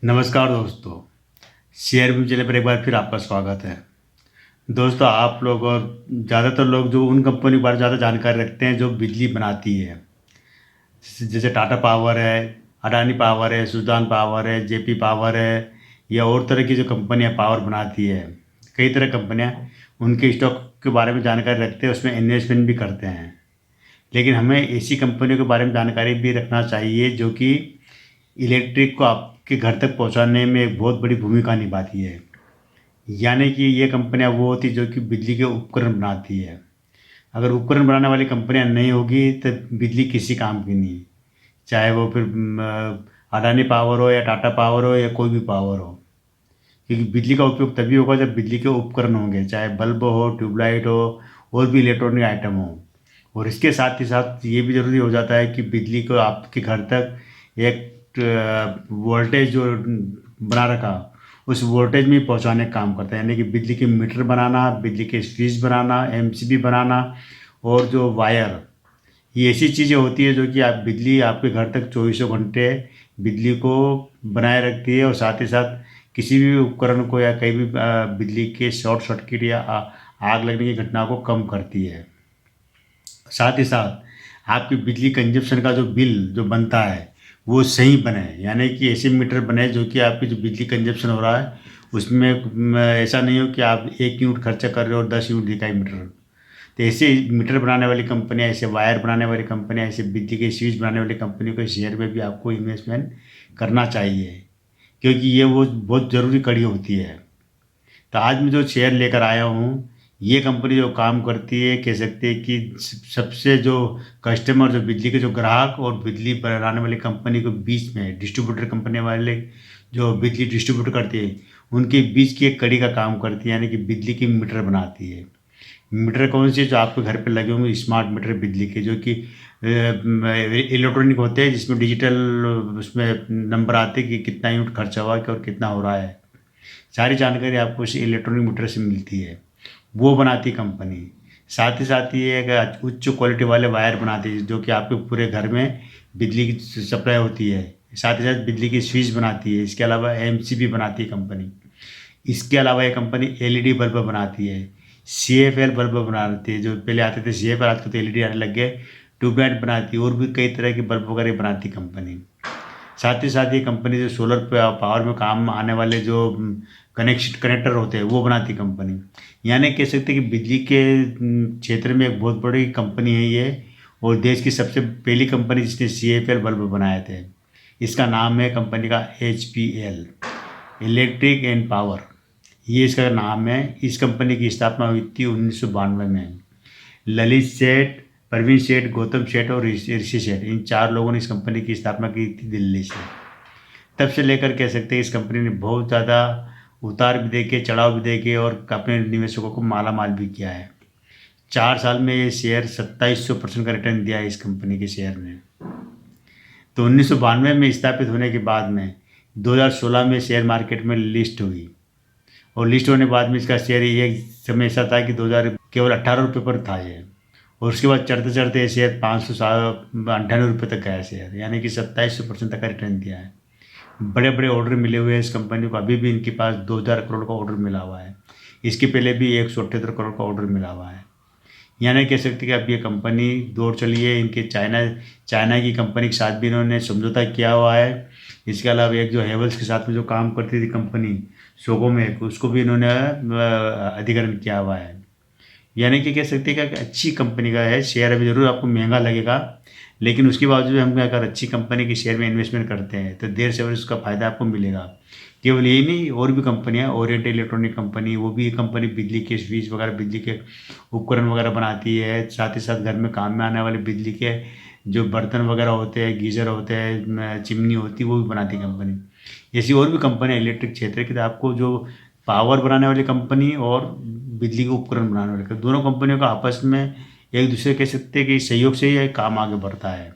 नमस्कार दोस्तों। शेयर में चले पर एक बार फिर आपका स्वागत है। दोस्तों, आप लोग और ज़्यादातर लोग जो उन कंपनी के बारे में ज़्यादा जानकारी रखते हैं जो बिजली बनाती है, जैसे टाटा पावर है, अडानी पावर है, सुल्तान पावर है, जेपी पावर है, या और तरह की जो कंपनियां पावर बनाती है। कई तरह कंपनियां उनके स्टॉक के बारे में जानकारी रखते हैं, उसमें इन्वेस्टमेंट भी करते हैं। लेकिन हमें ऐसी कंपनियों के बारे में जानकारी भी रखना चाहिए जो कि इलेक्ट्रिक को आपके घर तक पहुंचाने में एक बहुत बड़ी भूमिका निभाती है। यानी कि ये कंपनियां वो होती जो कि बिजली के उपकरण बनाती है। अगर उपकरण बनाने वाली कंपनियां नहीं होगी तो बिजली किसी काम की नहीं, चाहे वो फिर अडानी पावर हो या टाटा पावर हो या कोई भी पावर हो। क्योंकि बिजली का उपयोग तभी होगा जब बिजली के उपकरण होंगे, चाहे बल्ब हो, ट्यूबलाइट हो, और भी इलेक्ट्रॉनिक आइटम हो। और इसके साथ ही साथ ये भी ज़रूरी हो जाता है कि बिजली को आपके घर तक एक वोल्टेज जो बना रखा, उस वोल्टेज में पहुंचाने का काम करता है। यानी कि बिजली के मीटर बनाना, बिजली के स्विच बनाना, एमसीबी बनाना, और जो वायर, ये ऐसी चीज़ें होती है जो कि आप बिजली आपके घर तक चौबीसों घंटे बिजली को बनाए रखती है। और साथ ही साथ किसी भी उपकरण को या कहीं भी बिजली के शॉर्ट सर्किट या आग लगने की घटना को कम करती है। साथ ही साथ आपकी बिजली कंजप्शन का जो बिल जो बनता है वो सही बने। यानी कि ऐसे मीटर बने जो कि आपकी जो बिजली कंजप्शन हो रहा है उसमें ऐसा नहीं हो कि आप 1 यूनिट खर्चा कर रहे हो और 10 यूनिट दिखाई मीटर। तो ऐसे मीटर बनाने वाली कंपनियां, ऐसे वायर बनाने वाली कंपनियां, ऐसे बिजली के स्विच बनाने वाली कंपनियों के शेयर में भी आपको इन्वेस्टमेंट करना चाहिए, क्योंकि ये वो बहुत ज़रूरी कड़ी होती है। तो आज मैं जो शेयर लेकर आया हूँ, ये कंपनी जो काम करती है, कह सकते हैं कि सबसे जो कस्टमर, जो बिजली के जो ग्राहक और बिजली बनाने वाली कंपनी के बीच में डिस्ट्रीब्यूटर कंपनी वाले जो बिजली डिस्ट्रीब्यूट करती है, उनके बीच की एक कड़ी का काम करती है। यानी कि बिजली की मीटर बनाती है। मीटर कौन से जो आपके घर पे लगे होंगे, स्मार्ट मीटर बिजली के, जो कि इलेक्ट्रॉनिक होते हैं, जिसमें डिजिटल उसमें नंबर आते हैं कि कितना यूनिट खर्चा हुआ है और कितना हो रहा है। सारी जानकारी आपको इस इलेक्ट्रॉनिक मीटर से मिलती है, वो बनाती कंपनी। साथ ही साथ ये एक उच्च क्वालिटी वाले वायर बनाती है जो कि आपके पूरे घर में बिजली की सप्लाई होती है। साथ ही साथ बिजली की स्विच बनाती है। इसके अलावा एमसीबी बनाती है कंपनी। इसके अलावा ये कंपनी एलईडी बल्ब बनाती है, सीएफएल बल्ब बनाती है, जो पहले आते थे सीएफएल, आजकल तो एलईडी आने लग गए। ट्यूबलाइट बनाती है, और भी कई तरह के बल्ब वगैरह बनाती कंपनी। साथ ही साथ ये कंपनी जो सोलर पावर में काम आने वाले जो कनेक्टर होते हैं वो बनाती कंपनी। यानी कह सकते हैं कि बिजली के क्षेत्र में एक बहुत बड़ी कंपनी है ये, और देश की सबसे पहली कंपनी जिसने सीएफएल बल्ब बनाए थे। इसका नाम है कंपनी का एचपीएल, इलेक्ट्रिक एंड पावर, ये इसका नाम है। इस कंपनी की स्थापना हुई थी 1992 में। ललित सेठ, प्रवीण सेठ, गौतम सेठ और ऋषि सेठ, इन 4 लोगों ने इस कंपनी की स्थापना की थी दिल्ली से। तब से लेकर कह सकते हैं इस कंपनी ने बहुत ज़्यादा उतार भी देके, चढ़ाव भी देके, और अपने निवेशकों को माला माल भी किया है। 4 साल में ये शेयर 2700% का रिटर्न दिया है इस कंपनी के शेयर ने। तो 1992 में स्थापित होने के बाद में 2016 में शेयर मार्केट में लिस्ट हुई, और लिस्ट होने के बाद में इसका शेयर एक समय ऐसा था कि 2000 केवल 18 रुपये पर था ये। और उसके बाद चढ़ते चढ़ते ये शेयर 598 रुपये तक गया शेयर। यानी कि 2700% तक का रिटर्न दिया है। बड़े बड़े ऑर्डर मिले हुए हैं इस कंपनी को। अभी भी इनके पास 2000 करोड़ का ऑर्डर मिला हुआ है। इसके पहले भी 178 करोड़ का ऑर्डर मिला हुआ है। यानी कह सकते हैं कि अब ये कंपनी दौड़ चली है। इनके चाइना की कंपनी के साथ भी इन्होंने समझौता किया हुआ है। इसके अलावा एक जो हेवल्स के साथ में जो काम करती थी कंपनी सोगो में, उसको भी इन्होंने अधिग्रहण किया हुआ है। यानी कि कह सकते हैं कि अच्छी कंपनी का है शेयर। अभी ज़रूर आपको महंगा लगेगा, लेकिन उसके बावजूद हम अगर अच्छी कंपनी के शेयर में इन्वेस्टमेंट करते हैं तो देर से उसका फ़ायदा आपको मिलेगा। केवल यही नहीं, और भी कंपनियां, ओरिएंट इलेक्ट्रॉनिक कंपनी, वो भी कंपनी बिजली के स्विच वगैरह, बिजली के उपकरण वगैरह बनाती है। साथ ही साथ घर में काम में आने वाले बिजली के जो बर्तन वगैरह होते हैं, गीज़र होते हैं, चिमनी होती है, वो भी बनाती है कंपनी। ऐसी और भी कंपनियाँ इलेक्ट्रिक क्षेत्र की। तो आपको जो पावर बनाने वाली कंपनी और बिजली के उपकरण बनाने वाली, दोनों कंपनियों का आपस में एक दूसरे कह सकते हैं कि सहयोग से ही काम आगे बढ़ता है।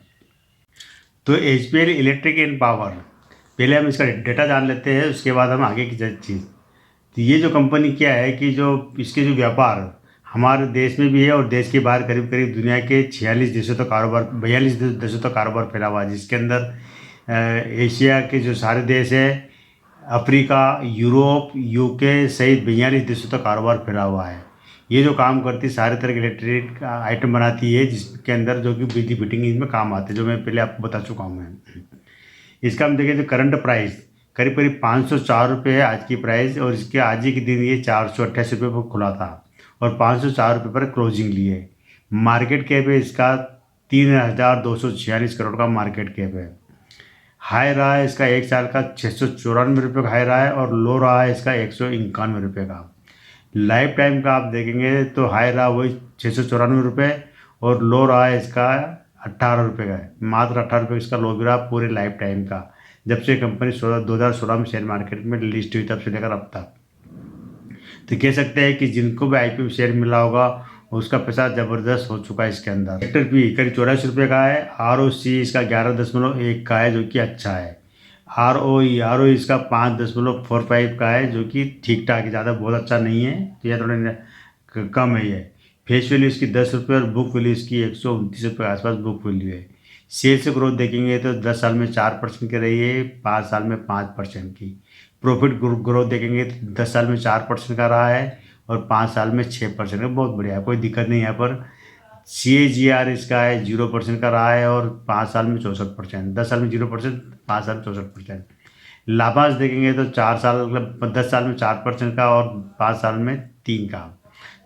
तो एचपीएल इलेक्ट्रिक एंड पावर, पहले हम इसका डेटा जान लेते हैं, उसके बाद हम आगे की चीज़। तो ये जो कंपनी क्या है कि जो इसके जो व्यापार हमारे देश में भी है, और देश के बाहर करीब करीब दुनिया के 46 देशों तक कारोबार, 42 देशों तक कारोबार फैला हुआ है, जिसके अंदर एशिया के जो सारे देश है, अफ्रीका, यूरोप, यूके सहित 42 देशों तक कारोबार फैला हुआ है। ये जो काम करती है सारे तरह के इलेक्ट्रिक आइटम बनाती है, जिसके अंदर जो कि बिजली फिटिंग इसमें काम आते हैं, जो मैं पहले आपको बता चुका हूँ मैं। इसका हम देखें तो करंट प्राइस करीब करीब 504 रुपये है आज की प्राइस, और इसके आज ही के दिन ये 488 रुपये पर खुला था और 504 रुपये पर क्लोजिंग लिए। मार्केट कैप है इसका 3,246 करोड़ का मार्केट कैप है। हाई रहा है इसका एक साल का 694 रुपये का हाई रहा है, और लो रहा है इसका 191 रुपये का। लाइफ टाइम का आप देखेंगे तो हाई रहा वही 694 रुपये, और लो रहा है इसका 18 रुपये का है, मात्र 18 रुपये इसका लो भी रहा पूरे लाइफ टाइम का, जब से कंपनी 2016 में शेयर मार्केट में लिस्ट हुई तब से लेकर अब तक। तो कह सकते हैं कि जिनको भी आईपीओ में शेयर मिला होगा उसका पैसा ज़बरदस्त हो चुका है इसके अंदर। सेक्टर पी करीब 84 रुपये का है। ROC इसका 11.1 का है, जो कि अच्छा है। ROE इसका 5.45 का है, जो कि ठीक ठाक है, ज़्यादा बहुत अच्छा नहीं है, तो यह थोड़ा कम है ये। फेस वैल्यू इसकी 10 रुपये और बुक वैल्यू इसकी 129 रुपये के आसपास बुक वैल्यू है। सेल्स ग्रोथ देखेंगे तो 10 साल में 4% की रही है, 5 साल में 5% की। प्रॉफिट ग्रोथ देखेंगे तो 10 साल में 4% का रहा है और 5 साल में 6% का, बहुत बढ़िया है, कोई दिक्कत नहीं है यहाँ पर। CAGR इसका है 0% का रहा है और 5 साल में 64%, 10 साल में 0%, 5 साल में 64%। लाभांश देखेंगे तो 4 साल मतलब 10 साल में 4% का और 5 साल में 3 का।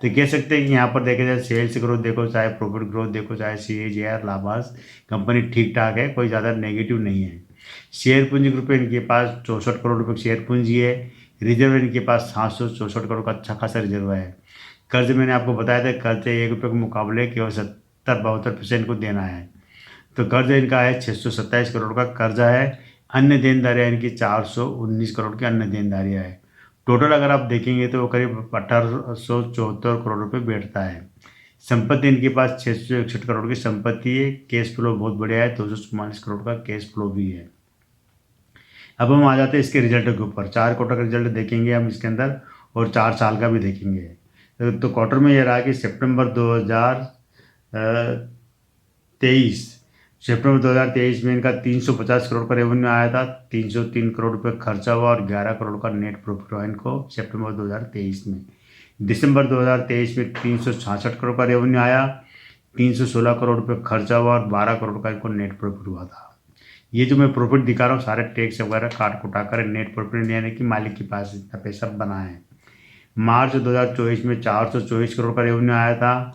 तो कह सकते हैं कि यहाँ पर देखा जाए सेल्स ग्रोथ देखो, चाहे प्रॉफिट ग्रोथ देखो, चाहे CAGR लाभांश, कंपनी ठीक ठाक है, कोई ज़्यादा नेगेटिव नहीं है। शेयर पूंजी के रुपये इनके पास 64 करोड़ रुपये की शेयर पूंजी है। रिजर्व इनके पास 764 करोड़ का अच्छा खासा रिजर्व है। कर्ज मैंने आपको बताया था, कर्ज 1 रुपये के मुकाबले केवल 70-72% को देना है। तो कर्ज इनका है 627 करोड़ का कर्जा है। अन्य देनदारियाँ इनकी 419 करोड़ की अन्य देनदारियाँ है। टोटल अगर आप देखेंगे तो वो करीब 1874 करोड़ रुपये बैठता है। संपत्ति इनके पास 661 करोड़ की संपत्ति है। कैश फ्लो बहुत बढ़िया है, 244 करोड़ का कैश फ्लो भी है। अब हम आ जाते हैं इसके रिजल्ट के ऊपर। 4 क्वार्टर का रिजल्ट देखेंगे हम इसके अंदर, और 4 साल का भी देखेंगे। तो क्वार्टर में ये रहा कि सितंबर 2023 में इनका 350 करोड़ का रेवेन्यू आया था, 303 करोड़ रुपये खर्चा हुआ और 11 करोड़ का नेट प्रॉफिट हुआ इनको सितंबर 2023 में। दिसंबर 2023 में 366 करोड़ का रेवेन्यू आया, 316 करोड़ रुपये खर्चा हुआ और 12 करोड़ का इनको नेट प्रॉफिट हुआ था। ये जो मैं प्रॉफिट दिखा रहा हूँ सारे टैक्स वगैरह काट कुटा कर नेट प्रॉफिट यानी कि मालिक के पास इतना पैसा बना है। मार्च 2024 में 424 करोड़ का रेवेन्यू आया था,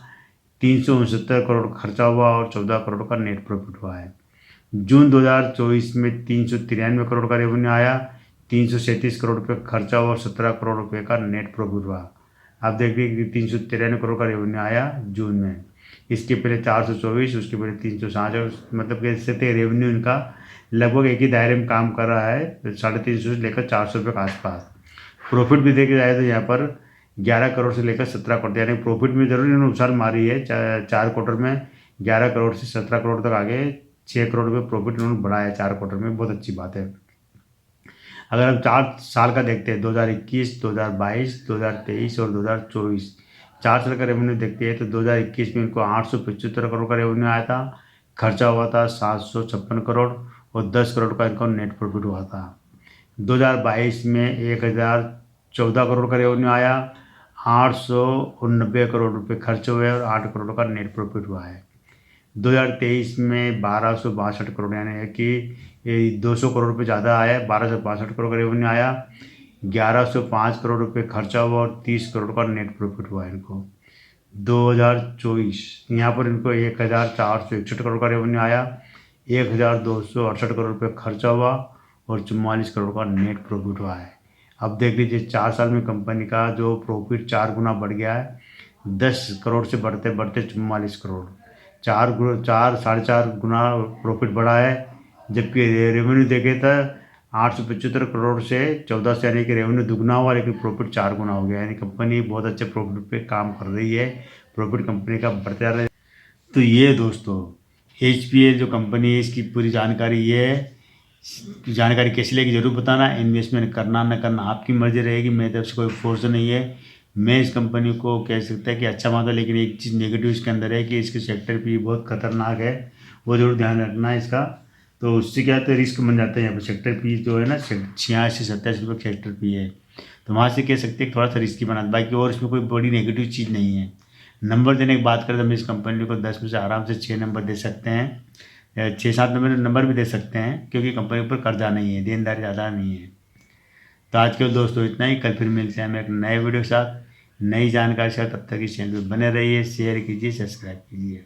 369 करोड़ खर्चा हुआ और 14 करोड़ का नेट प्रॉफिट हुआ है। जून 2024 में 393 करोड़ का रेवेन्यू आया, 337 करोड़ रुपये खर्चा हुआ और 17 करोड़ रुपये का नेट प्रॉफिट हुआ। आप देख लीजिए कि 393 करोड़ का रेवेन्यू आया जून में, इसके पहले 424, उसके पहले 366, मतलब कि इससे रेवेन्यू इनका लगभग एक ही दायरे में काम कर रहा है, 350 से लेकर 400 रुपये के आसपास। प्रॉफिट भी देखा जाए तो यहाँ पर 11 करोड़ से लेकर 17 करोड़, यानी प्रॉफिट में जरूर इन्होंने उछाल मारी है। 4 क्वार्टर में 11 करोड़ से 17 करोड़ तक आगे 6 करोड़ रुपये प्रॉफिट इन्होंने बढ़ाया 4 क्वार्टर में, बहुत अच्छी बात है। अगर हम 4 साल का देखते हैं 2021, 2022, 2023 और 2024, 4 साल का रेवेन्यू देखते हैं तो 2021 में इनको 875 करोड़ का रेवेन्यू आया था, खर्चा हुआ था 756 करोड़ और 10 करोड़ का इनको नेट प्रॉफिट हुआ था। 2022 में 1014 करोड़ का रेवेन्यू आया, 890 करोड़ रुपये खर्च हुए और 8 करोड़ का नेट प्रॉफिट हुआ है। 2023 में 1262 करोड़, यानी कि 200 करोड़ रुपये ज़्यादा आया, 1262 करोड़ का रेवेन्यू आया, 1105 करोड़ रुपये खर्चा हुआ और 30 करोड़ का नेट प्रॉफिट हुआ इनको। 2024 यहाँ पर इनको 1461 करोड़ का रेवेन्यू आया, 1268 करोड़ रुपये खर्चा हुआ और 44 करोड़ का नेट प्रॉफिट हुआ है। अब देख लीजिए 4 साल में कंपनी का जो प्रॉफिट 4 गुना बढ़ गया है, 10 करोड़ से बढ़ते बढ़ते 44 करोड़, 4.5 गुना प्रॉफिट बढ़ा है। जबकि रेवेन्यू देखे तो 875 करोड़ से 14 से, यानी कि रेवेन्यू दुगना हुआ लेकिन प्रॉफिट 4 गुना हो गया, यानी कंपनी बहुत अच्छे प्रॉफिट पे काम कर रही है, प्रॉफिट कंपनी का बढ़ते जा रहा है। तो ये दोस्तों HPL जो कंपनी है इसकी पूरी जानकारी ये है। जानकारी कैसी लगी जरूर बताना। इन्वेस्टमेंट करना न करना आपकी मर्जी रहेगी, मेरी तरफ से कोई फोर्स नहीं है। मैं इस कंपनी को कह सकता है कि अच्छा मानता, लेकिन एक चीज़ नेगेटिव इसके अंदर है कि इसके सेक्टर भी बहुत खतरनाक है, वो जरूर ध्यान रखना है इसका। तो उससे क्या होता है, रिस्क बन जाता है। यहाँ पर सेक्टर पी जो है ना 86-87 रुपये सेक्टर पी है, तो वहाँ से कह सकते हैं थोड़ा सा रिस्की बना, बाकी और इसमें कोई बड़ी नेगेटिव चीज़ नहीं है। नंबर देने की बात करें तो हम इस कंपनी को 10 में से आराम से 6 नंबर दे सकते हैं, या 6-7 नंबर भी दे सकते हैं, क्योंकि कंपनी पर कर्जा नहीं है, देनदारी ज़्यादा नहीं है। तो आज के दोस्तों इतना ही, कल फिर मिलते हैं हम एक नए वीडियो के साथ, नई जानकारी के साथ। तब तक इस चैनल पर बने रहिए, शेयर कीजिए, सब्सक्राइब कीजिए।